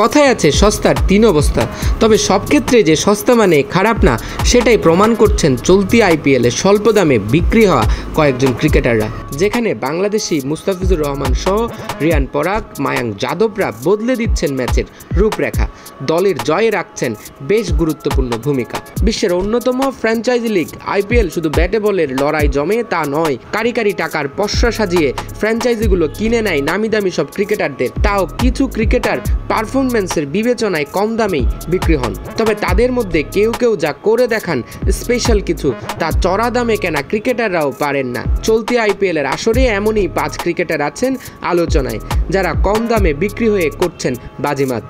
কথায় আছে সস্তার তিন অবস্থা, তবে সব ক্ষেত্রে যে সস্তা মানে খারাপ না সেটাই প্রমাণ করছেন চলতি আইপিএলে স্বল্প দামে বিক্রি হওয়া কয়েকজন ক্রিকেটাররা, যেখানে বাংলাদেশি মুস্তাফিজুর রহমান সহ রিয়ান পরাগ, মায়াঙ্ক যাদবরা বদলে দিচ্ছেন ম্যাচের রূপরেখা, দলের জয়ে রাখছেন বেশ গুরুত্বপূর্ণ ভূমিকা। বিশ্বের অন্যতম ফ্র্যাঞ্চাইজি লিগ আইপিএল শুধু ব্যাটে বলের লড়াই জমে তা নয়, কারি কারি টাকার পসরা সাজিয়ে ফ্র্যাঞ্চাইজিগুলো কিনে নেয় নামি দামি সব ক্রিকেটারদের। তাও কিছু ক্রিকেটার পারফরমেন্সের বিবেচনায় কম দামেই বিক্রি হন, তবে তাদের মধ্যে কেউ কেউ যা করে দেখান স্পেশাল কিছু, তা চড়া দামে কেনা ক্রিকেটাররাও পারেন না। চলতি আইপিএলের আসরে এমনই 5 ক্রিকেটার আছেন আলোচনায়, যারা কম দামে বিক্রি হয়ে করছেন বাজিমাত।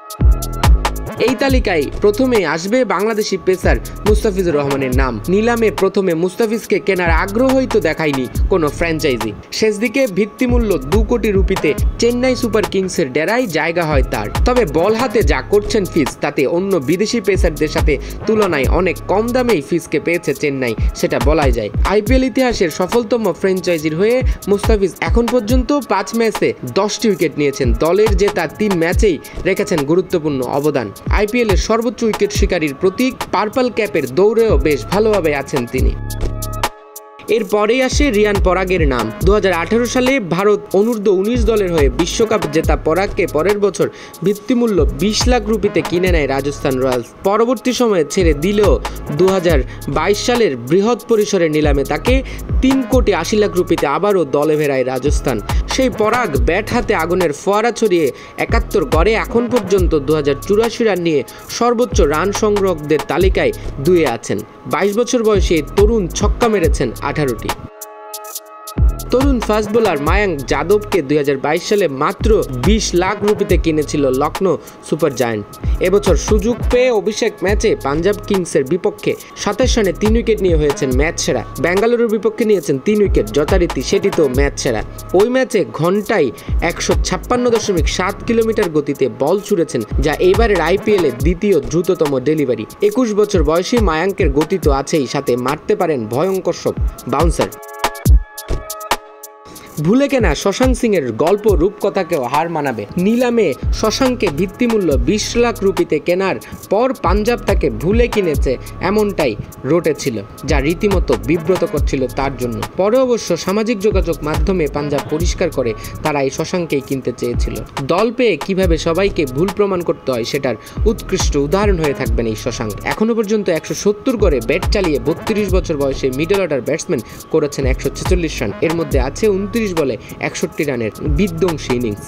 এই তালিকায় প্রথমে আসবে বাংলাদেশি পেসার মুস্তাফিজুর রহমানের নাম। নিলামে প্রথমে মুস্তাফিজকে কেনার আগ্রহই তো দেখায়নি কোনো ফ্র্যাঞ্চাইজি। শেষ দিকে ভিত্তিমূল্য 2 কোটি রুপিতে চেন্নাই সুপার কিংসের ডেরায় জায়গা হয় তার। তবে বল হাতে যা করছেন ফিজ, তাতে অন্য বিদেশি পেসারদের সাথে তুলনায় অনেক কম দামেই ফিজকে পেয়েছে চেন্নাই, সেটা বলাই যায়। আইপিএল ইতিহাসের সফলতম ফ্র্যাঞ্চাইজির হয়ে মুস্তাফিজ এখন পর্যন্ত 5 ম্যাচে 10টি উইকেট নিয়েছেন। দলের জেতা 3 ম্যাচেই রেখেছেন গুরুত্বপূর্ণ অবদান। আইপিএলের সর্বোচ্চ উইকেট শিকারীর প্রতীক পার্পল ক্যাপের দৌড়েও বেশ ভালোভাবে আছেন তিনি। এরপরেই আসে রিয়ান পরাগের নাম। 2018 সালে ভারত অনূর্ধ্ব 19 দলের হয়ে বিশ্বকাপ জেতা পরাগকে পরের বছর ভিত্তিমূল্য 20 লাখ রুপিতে কিনে নেয় রাজস্থান রয়্যালস। পরবর্তী সময়ে ছেড়ে দিলেও 2022 সালের বৃহৎ পরিসরের নিলামে তাকে 3 কোটি 80 লাখ রুপিতে আবারও দলে ফেরায় রাজস্থান। সেই পরাগ ব্যাট হাতে আগুনের ফোয়ারা ছড়িয়ে 71 গড়ে এখন পর্যন্ত 2084 রান নিয়ে সর্বোচ্চ রান সংগ্রহকদের তালিকায় 2-এ আছেন। 22 বছর বয়সে তরুণ ছক্কা মেরেছেন 18টি। তরুণ ফাস্ট বোলার মায়াঙ্ক যাদবকে 2022 সালে মাত্র 20 লাখ রুপিতে কিনেছিল লখনৌ সুপার জায়ান্ট। এবছর সুযোগ পেয়ে অভিষেক ম্যাচে পাঞ্জাব কিংসের বিপক্ষে 27 রানে 3 উইকেট নিয়ে হয়েছেন ম্যাচ সেরা। বেঙ্গালুরুর বিপক্ষে নিয়েছেন 3 উইকেট, যথারীতি সেটি তো ম্যাচ সেরা। ওই ম্যাচে ঘন্টায় 156.7 কিলোমিটার গতিতে বল ছুড়েছেন, যা এবারের আইপিএলে দ্বিতীয় দ্রুততম ডেলিভারি। 21 বছর বয়সী মায়াঙ্কের গতি তো আছেই, সাথে মারতে পারেন ভয়ঙ্কর সব বাউন্সার। ভুলে কেনা শশাঙ্ক সিং এর গল্প রূপকথাকেও হার মানাবে। নিলামে শশাঙ্ককে ভিত্তিমূল্য 20 লাখ রুপিতে কেনার পর পাঞ্জাব তাকে ভুলে কিনেছে, এমনটাই রটেছিল, যা রীতিমতো বিব্রত করছিল তার জন্য। পরে অবশ্য সামাজিক যোগাযোগ মাধ্যমে পাঞ্জাব পরিষ্কার করে তারা এই শশাঙ্ককেই কিনতে চেয়েছিল। দল পেয়ে কিভাবে সবাইকে ভুল প্রমাণ করতে হয় সেটার উৎকৃষ্ট উদাহরণ হয়ে থাকবেন এই শশাঙ্ক। এখনো পর্যন্ত 170 গড়ে ব্যাট চালিয়ে 32 বছর বয়সে মিডল অর্ডার ব্যাটসম্যান করেছেন 146 রান। এর মধ্যে আছে 29 বলে 61 রানের বিধ্বংসী ইনিংস।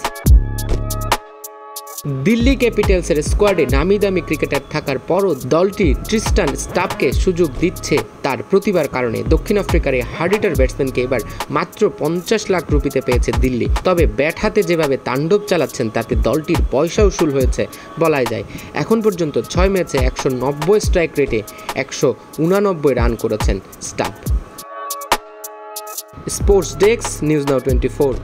দিল্লি ক্যাপিটালসের স্কোয়াডে নামি দামি ক্রিকেটার থাকার পরও দলটি ট্রিস্টান স্টাফকে সুযোগ দিচ্ছে তার প্রতিভার কারণে। দক্ষিণ আফ্রিকার এই হার্ড-হিটার ব্যাটসম্যানকে এবার মাত্র 50 লাখ রুপিতে পেয়েছে দিল্লি। তবে ব্যাট হাতে যেভাবে তাণ্ডব চালাচ্ছেন তাতে দলটির পয়সা উসুল হয়েছে বলাই যায়। এখন পর্যন্ত 6 ম্যাচে 190 স্ট্রাইক রেটে 189 রান করেছেন staff. Sports desk, news now 24।